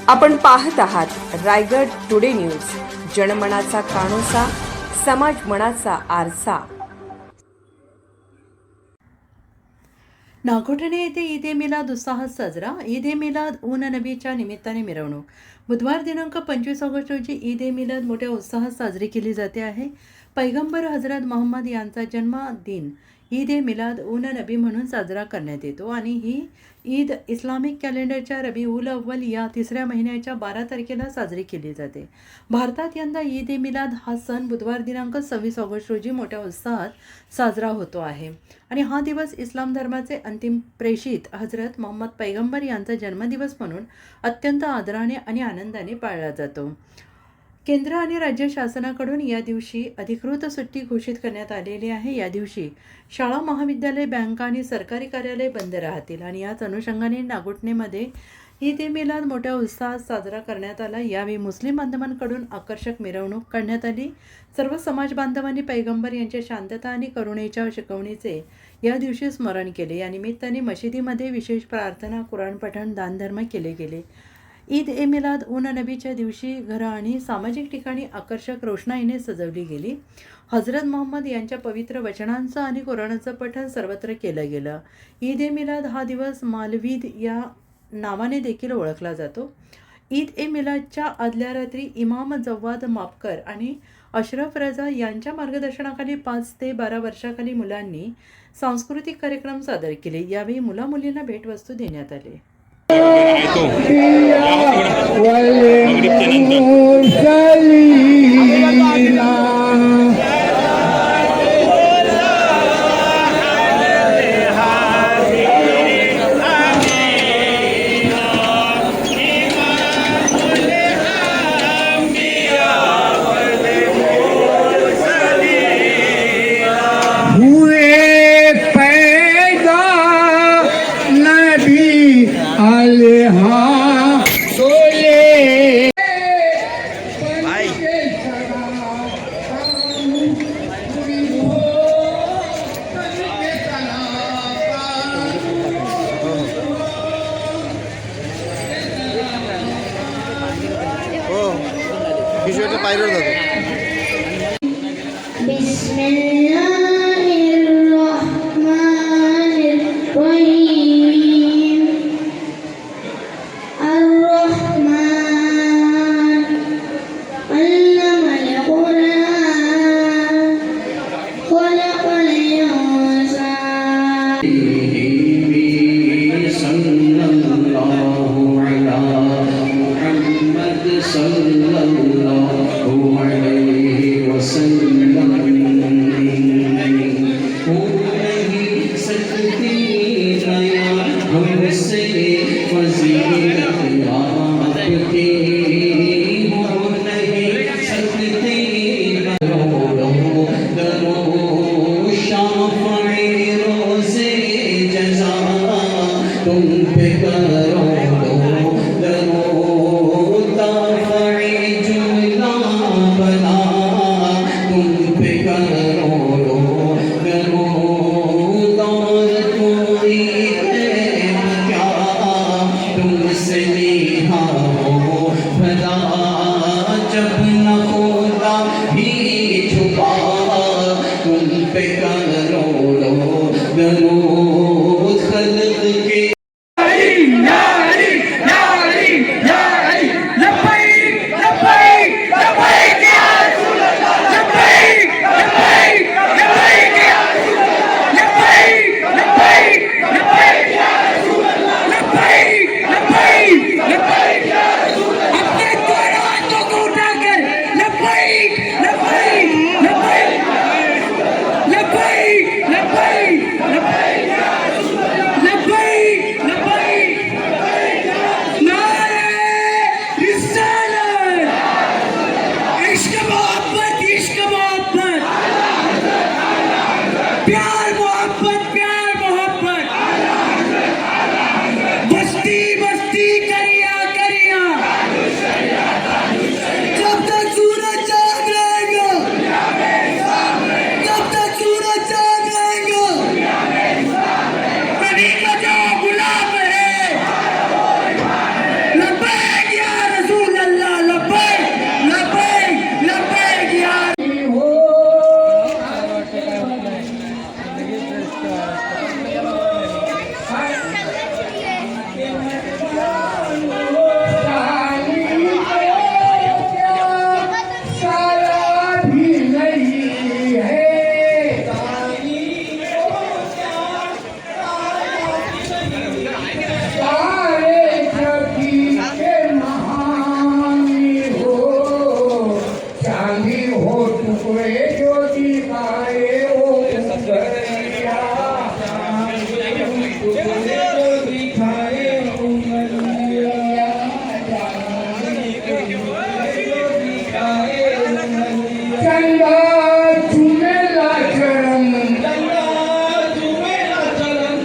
आपण पाहत आहात रायगड टुडे न्यूज, जनमनाचा कानोसा, समाज मनाचा आरसा। नागोठणे येथे ईद ए मिलाद उत्साहात साजरा। ईद ए मिलाद उन नबीच्या निमित्ताने मिरवणूक। बुधवार दिनांक 25 ऑगस्ट रोजी ईद ए मिलाद मोठ्या उत्साहात साजरी केली जाते आहे। पैगंबर हजरत मोहम्मद यांचा जन्मदिन ईद ए मिलाद उन नबी म्हणून साजरा करण्यात येतो आणि ही ईद इस्लामिक कॅलेंडरच्या रबी उल अव्वल या 3ऱ्या महिन्याच्या 12 तारखेला साजरी केली जाते। भारतात यंदा ईद ए मिलाद हा सण बुधवार दिनांक 26 ऑगस्ट रोजी मोठ्या उत्साहात साजरा होतो आहे आणि हा दिवस इस्लाम धर्माचे अंतिम प्रेषित हजरत मोहम्मद पैगंबर यांचा जन्मदिवस म्हणून अत्यंत आदराने आणि आनंदाने पाळला जातो। केंद्र आणि राज्य शासनाकडून या दिवशी अधिकृत सुट्टी घोषित करण्यात आलेली आहे। या दिवशी शाळा, महाविद्यालय, बँका आणि सरकारी कार्यालय बंद राहतील आणि याच अनुषंगाने नागोठणेमध्ये ईद ए मिलाद मोठ्या उत्साहात साजरा करण्यात आला। यावेळी मुस्लिम बांधवांकडून आकर्षक मिरवणूक काढण्यात आली। सर्व समाज बांधवांनी पैगंबर यांच्या शांतता आणि करुणेच्या शिकवणीचे या दिवशी स्मरण केले। या निमित्ताने मशिदीमध्ये विशेष प्रार्थना, कुराण पठण, दानधर्म केले गेले। ईद ए मिलाद उन नबीच्या दिवशी घरं आणि सामाजिक ठिकाणी आकर्षक रोषणाईने सजवली गेली। हजरत मोहम्मद यांच्या पवित्र वचनांचं आणि कुराणाचं पठण सर्वत्र केलं गेलं। ईद ए मिलाद हा दिवस मालवीद या नावाने देखील ओळखला जातो। ईद ए मिलादच्या आदल्या रात्री इमाम जव्वाद मापकर आणि अशरफ रजा यांच्या मार्गदर्शनाखाली 5 ते 12 वर्षाखाली मुलांनी सांस्कृतिक कार्यक्रम सादर केले। यावेळी मुला-मुलींना भेटवस्तू देण्यात आले। पायरीवर जातो।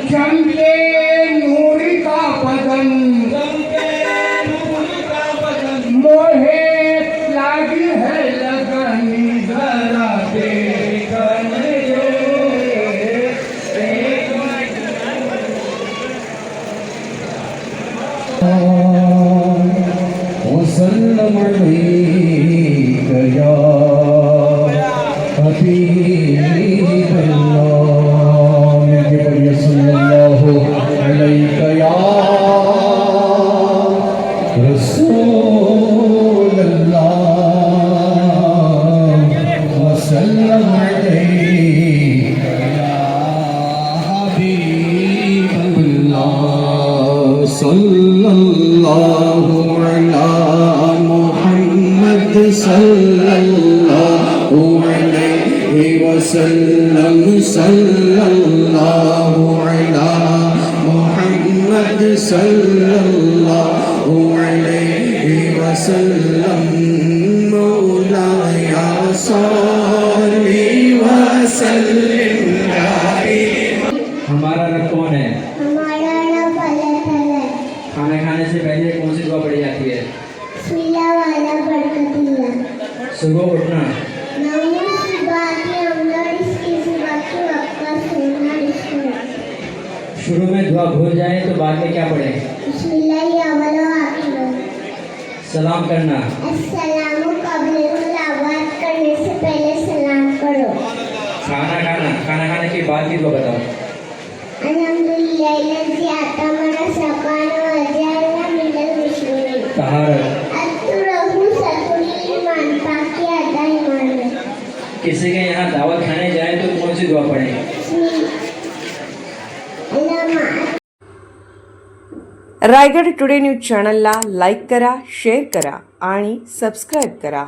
चमके नूर का बदन मोहे लागी है लगन जरा देखन वसल्लम अलैका या हबीबल्लाह मेरे प्रिय सल्लल्लाहु अलैका या रसूलल्लाह वसल्लम अलैका या हबीबल्लाह सल्लल्लाहु अला मुहम्मद सल्लल्लाहु अलैहि वसल्लम सल्लल्लाहु अला मुहम्मद सल्लल्लाहु अलैहि वसल्लम मौलाया सल्ली व सल्लिम हमारा रब कौन है? हमारा रब अल्लाह ताला है। खाना खाने से पहले कौन सी दुआ पढ़ी जाती है? बिस्मिल्लाह वाला बरकतिल्लाह। सुबह उठना, नमूस बाकी अमला इसकी बाकी वक्का सोना इसको। शुरू में दुआ भूल जाए तो बाद में क्या पढ़े? बिस्मिल्लाह अवलो आखिरो। सलाम करना, अस्सलामु कब्लुल आवाज करने से पहले सलाम करो। खाना खाने के बाद की दुआ बताओ। अल्हम्दुलिल्लाह लज़ी अतमना सकान व अजारना मिनल मुश्रिकीन। तहारत, अत्तुरहु सतुल ईमान पाकी अदा ईमान में। किसी के यहाँ दावत खाने जाए तो कौन सी दुआ पढ़े? रायगड टुडे न्यूज चॅनलला लाईक करा, शेअर करा आणि सबस्क्राईब करा.